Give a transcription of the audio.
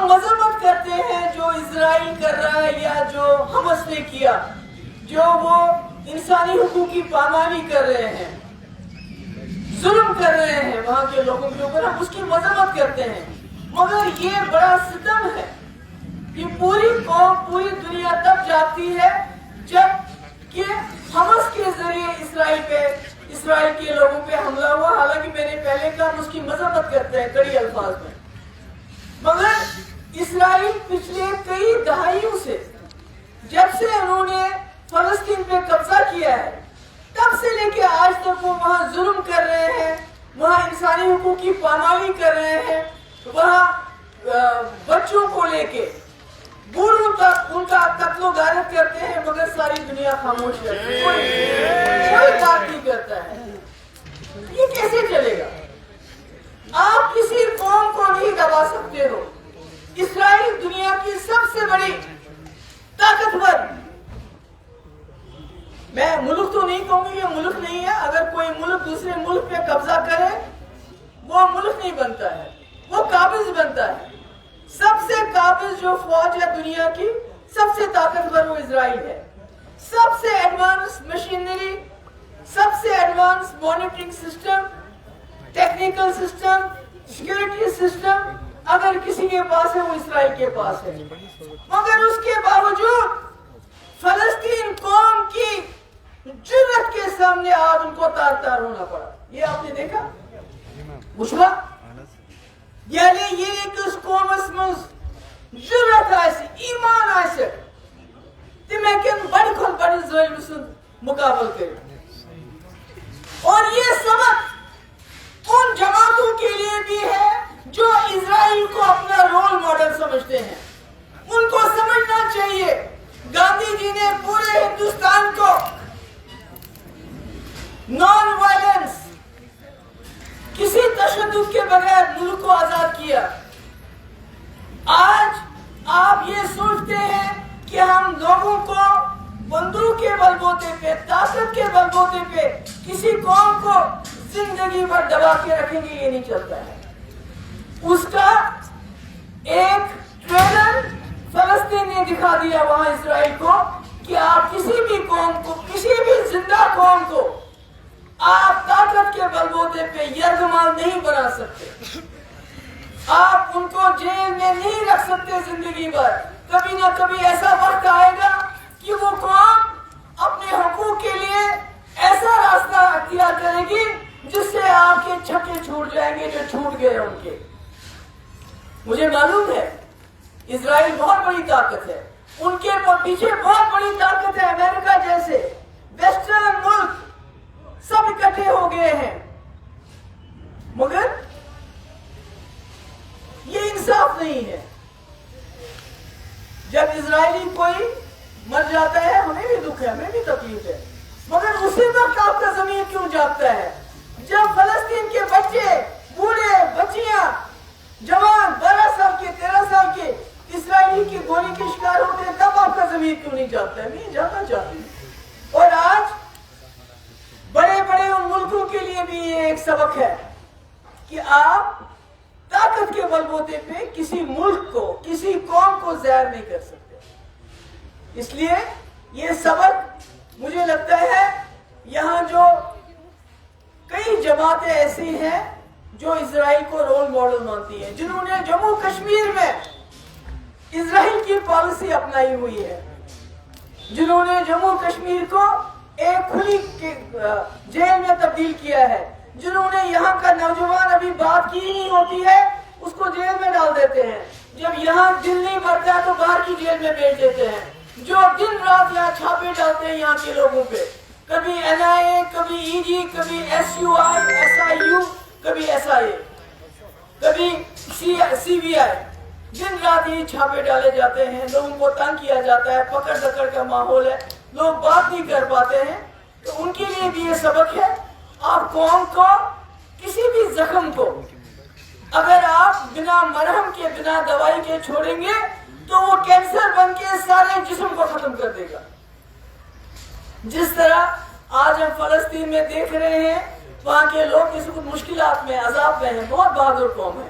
مذمت کرتے ہیں جو اسرائیل کر رہا ہے یا جو حماس نے کیا، جو وہ انسانی حقوق کی پامالی کر رہے ہیں، ظلم کر رہے ہیں وہاں کے لوگوں کے اوپر، ہم اس کی مذمت کرتے ہیں۔ مگر یہ بڑا ستم ہے کہ پوری قوم، پوری دنیا تب جاگتی ہے جب کہ حماس کے ذریعے اسرائیل کے لوگوں پہ حملہ ہوا۔ حالانکہ میں نے پہلے کہا اس کی مذمت کرتے ہیں کڑی الفاظ میں، مگر اسرائیل پچھلے کئی دہائیوں سے، جب سے انہوں نے فلسطین پہ قبضہ کیا ہے، تب سے لے کے آج تک وہ وہاں ظلم کر رہے ہیں، وہاں انسانی حقوق کی پامالی کر رہے ہیں، وہاں بچوں کو لے کے بوڑھوں تک ان کا قتل و غارت کرتے ہیں، مگر ساری دنیا خاموش رہتی ہے، کوئی بات نہیں کرتا ہے۔ یہ کیسے چلے گا؟ آپ کسی قوم کو نہیں دبا سکتے ہو۔ اسرائیل دنیا کی سب سے بڑی طاقتور، میں ملک تو نہیں کہوں گی، یہ ملک نہیں ہے، اگر کوئی ملک دوسرے ملک پہ قبضہ کرے وہ ملک نہیں بنتا ہے، وہ قابض بنتا ہے۔ سب سے قابض جو فوج ہے دنیا کی، سب سے طاقتور وہ اسرائیل ہے۔ سب سے ایڈوانس مشینری، سب سے advance monitoring system, technical system, security system اگر کسی کے پاس ہے وہ اسرائیل کے پاس ہے۔ مگر اس کے باوجود فلسطین قوم کی جرأت کے سامنے آج ان کو تار تار ہونا پڑا۔ یہ آپ نے دیکھا بشرا، یعنی یہ کہ اس قومس مز جرأت آئے، ایمان آئے، تم ہیکن بڑی کھول بڑی ظلم سن مقابل کریں۔ اور یہ سبق ان جماعتوں کے لیے بھی ہے جو اسرائیل کو اپنا رول ماڈل سمجھتے ہیں۔ ان کو سمجھنا چاہیے گاندھی جی نے پورے ہندوستان کو نان وائلنس، کسی تشدد کے بغیر ملک کو آزاد کیا۔ آج آپ یہ سوچتے ہیں کہ ہم لوگوں کو بندوق کے بل بوتے پہ، طاقت کے بل بوتے پہ کسی قوم کو زندگی بھر دبا کے رکھیں گے، یہ نہیں چلتا ہے۔ اس کا ایک ٹریلر فلسطین نے دکھا دیا وہاں اسرائیل کو کہ آپ کسی بھی قوم کو، کسی بھی زندہ قوم کو آپ طاقت کے بل بوتے پہ یرغمال نہیں بنا سکتے، آپ ان کو جیل میں نہیں رکھ سکتے زندگی بھر۔ کبھی نہ کبھی ایسا وقت آئے گا کہ وہ قوم اپنے حقوق کے لیے ایسا راستہ اختیار کرے گی جس سے آپ کے چھکے چھوٹ جائیں گے جو چھوٹ گئے ان کے۔ مجھے معلوم ہے اسرائیل بہت بڑی طاقت ہے، ان کے پیچھے بہت بڑی طاقت ہے، امریکہ جیسے ویسٹرن ملک سب اکٹھے ہو گئے ہیں، مگر یہ انصاف نہیں ہے۔ جب اسرائیلی کوئی مر جاتا ہے ہمیں بھی دکھ ہے، ہمیں بھی تکلیف ہے، مگر اسی وقت آپ کا ضمیر کیوں جاگتا ہے جب فلسطین کے بچے، بوڑھے، بچیاں، جوان 12 سال کے، 13 سال کے اسرائیلی کی گولی کے شکار ہوتے ہیں، تب آپ کا ضمیر کیوں نہیں جاگتا ہے؟ میں یہ جاننا چاہتی ہوں۔ اور آج بڑے بڑے ان ملکوں کے لیے بھی یہ ایک سبق ہے کہ آپ طاقت کے بل بوتے پہ کسی ملک کو، کسی قوم کو زہر نہیں کر سکتے۔ اس لیے یہ سبق مجھے لگتا ہے یہاں جو کئی جماعتیں ایسی ہیں جو اسرائیل کو رول ماڈل مانتی ہیں، جنہوں نے جموں کشمیر میں اسرائیل کی پالیسی اپنائی ہوئی ہے، جنہوں نے جموں کشمیر کو ایک کھلی جیل میں تبدیل کیا ہے، جنہوں نے یہاں کا نوجوان ابھی بات کی نہیں ہوتی ہے اس کو جیل میں ڈال دیتے ہیں، جب یہاں دل نہیں بھرتا ہے تو باہر کی جیل میں بھیج دیتے ہیں، جو دن رات یہاں چھاپے ڈالتے ہیں یہاں کے لوگوں پہ، کبھی NIA، کبھی ED، کبھی SUI، SIU، کبھی SIA، کبھی CBI، دن رات یہ چھاپے ڈالے جاتے ہیں، لوگوں کو تنگ کیا جاتا ہے، پکڑ دکڑ کا ماحول ہے، لوگ بات نہیں کر پاتے ہیں۔ تو ان کے لیے بھی یہ سبق ہے، آپ قوم کو کسی بھی زخم کو اگر آپ بنا مرہم کے، بنا دوائی کے چھوڑیں گے تو وہ کینسر بن کے سارے جسم کو ختم کر دے گا۔ جس طرح آج ہم فلسطین میں دیکھ رہے ہیں، وہاں کے لوگ اس وقت مشکلات میں، عذاب میں ہیں، بہت بہادر قوم ہے،